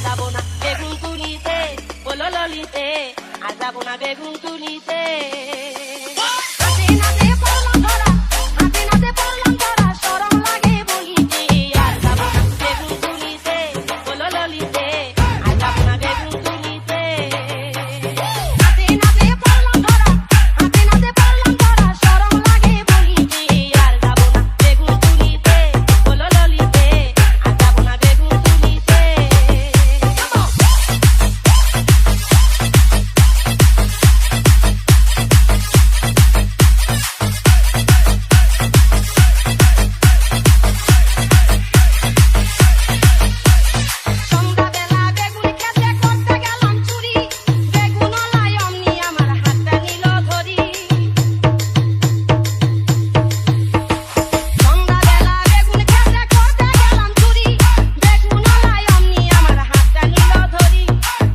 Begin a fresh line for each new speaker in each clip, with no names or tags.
যাবো না বেগুন তুলিতে বলো ললিতে আর যাবো না বেগুন তুলিতে হাতে নাতে পড়লাম ধরা হাতে নাতে পড়লাম ধরা শরম লাগে বলিতে আর যাবো না বেগুন তুলিতে বলো ললিতে আর যাবো না বেগুন তুলিতে হাতে নাতে পড়লাম ধরা হাতে নাতে পড়লাম ধরা শরম লাগে বলিতে আর যাবো না বেগুন তুলিতে বলো ললিতে আর যাবো না বেগুন তুলিতে সন্ধ্যাবেলা বেগুন খেতে করতে গেলাম চুরি বেগুনওয়ালায় অমনি আমার হাতটা নিল ধরি সন্ধ্যাবেলা বেগুন খেতে করতে গেলাম চুরি বেগুনওয়ালায় অমনি আমার হাতটা নিল ধরি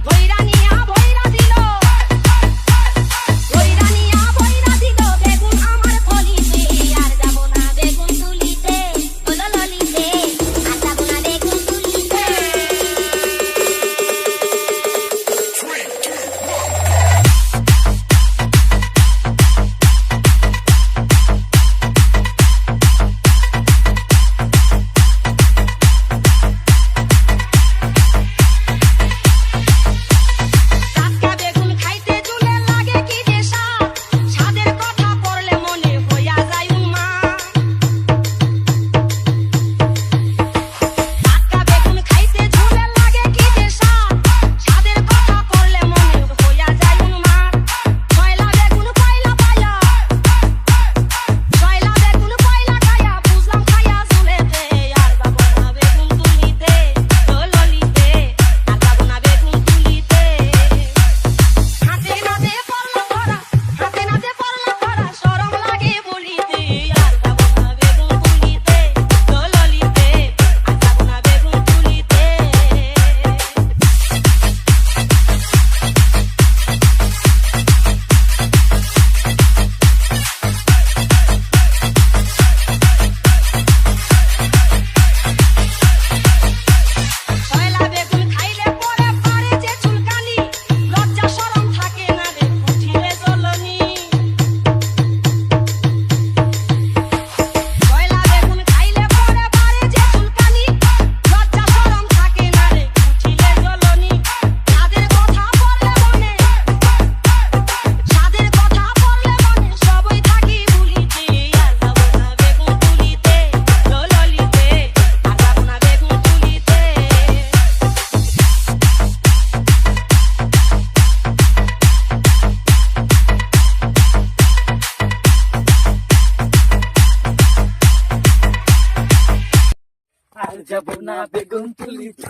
ভৈরা নিয়া ভৈরা দিল বেগুন আমার ফলিতে আর যাবো না বেগুন তুলিতে বলো ললিতে আর যাবো না বেগুন তুলিতে টাটকা বেগুন খাইতে চুলে লাগে কি যে স্বাদ স্বাদের কথা পড়লে মনে হইয়া যায় উন্মা টাটকা বেগুন খাইতে চুলে লাগে কি যে স্বাদ স্বাদের কথা পড়লে মনে হইয়া যায় উন্মা ছয়লা বেগুন পয়লা পায়া ছয়লা বেগুন পয়লা খায়া বুঝলাম খায়া চুলেতে আর যাবো না বেগুন তুলিতে ও ললিতে আর যাবো না বেগুন তুলিতে হাতে নাতে পড়লাম ধরা হাতে নাতে পড়লাম ধরা শরম লাগে বলিতে আর যাবো না বেগুন তুলিতে ও ললিতে আর যাবো না বেগুন তুলিতে ছয়লা বেগুন খাইলে পরে পারে যে চুলকানি লজ্জা শরম থাকে না রে উঠিলে জ্বলনি ছয়লা বেগুন খাইলে পরে পারে যে চুলকানি লজ্জা শরম থাকে না রে উঠিলে জ্বলনি সাদের কথা বললে মনে সাদের কথা বললে মনে সবই থাকি ভুলিতে আর যাবো না বেগুন তুলিতে ও ললিতে আর যাবো না বেগুন তুলিতে
আর যাব না বেগুন তুলিতে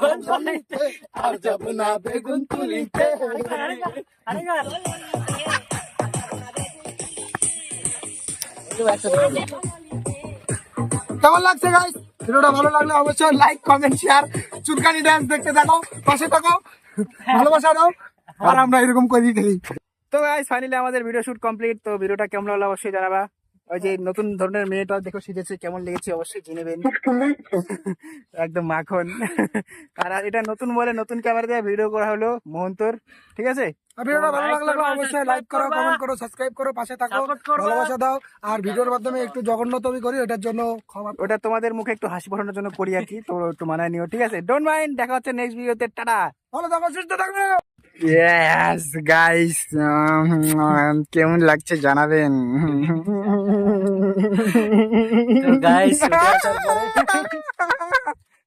ও ললিতে আর যাব না বেগুন তুলিতে
কেমন লাগছে গাইস? ভিডিওটা ভালো লাগলে অবশ্যই লাইক কমেন্ট শেয়ার চুলকানি ডান্স দেখতে থাকো, পাশে থাকো, ভালোবাসা দাও আর আমরা এরকম করি খেলি।
তো গাইস ফাইনালি আমাদের ভিডিও শুট কমপ্লিট। তো ভিডিওটা কেমন লাগলো অবশ্যই জানাবা। ওই যে নতুন ধরনের মেয়েটা দেখো শিখেছে, কেমন লেগেছে অবশ্যই জেনেবেন। একদম মাখন। আর এটা নতুন বলে নতুন ক্যামেরা দিয়ে ভিডিও করা হলো মোহন্তর, ঠিক আছে?
আর ভিডিওটা ভালো লাগলে অবশ্যই লাইক করো, কমেন্ট করো, সাবস্ক্রাইব করো, পাশে থাকো, ভালোবাসা দাও। আর ভিডিওর মাধ্যমে একটু জঘন্যতম করি, এটার জন্য ক্ষমা।
ওটা তোমাদের মুখে একটু হাসি ফোটানোর জন্য করি আর কি, তো একটু মানায় নিও, ঠিক আছে? ডোন্ট মাইন্ড, দেখা হচ্ছে নেক্সট ভিডিওতে। টাটা।
ভালো থাকো, সুস্থ থাকো।
ইয়েস গাইস, কেমন লাগছে জানাবেন।
গাইস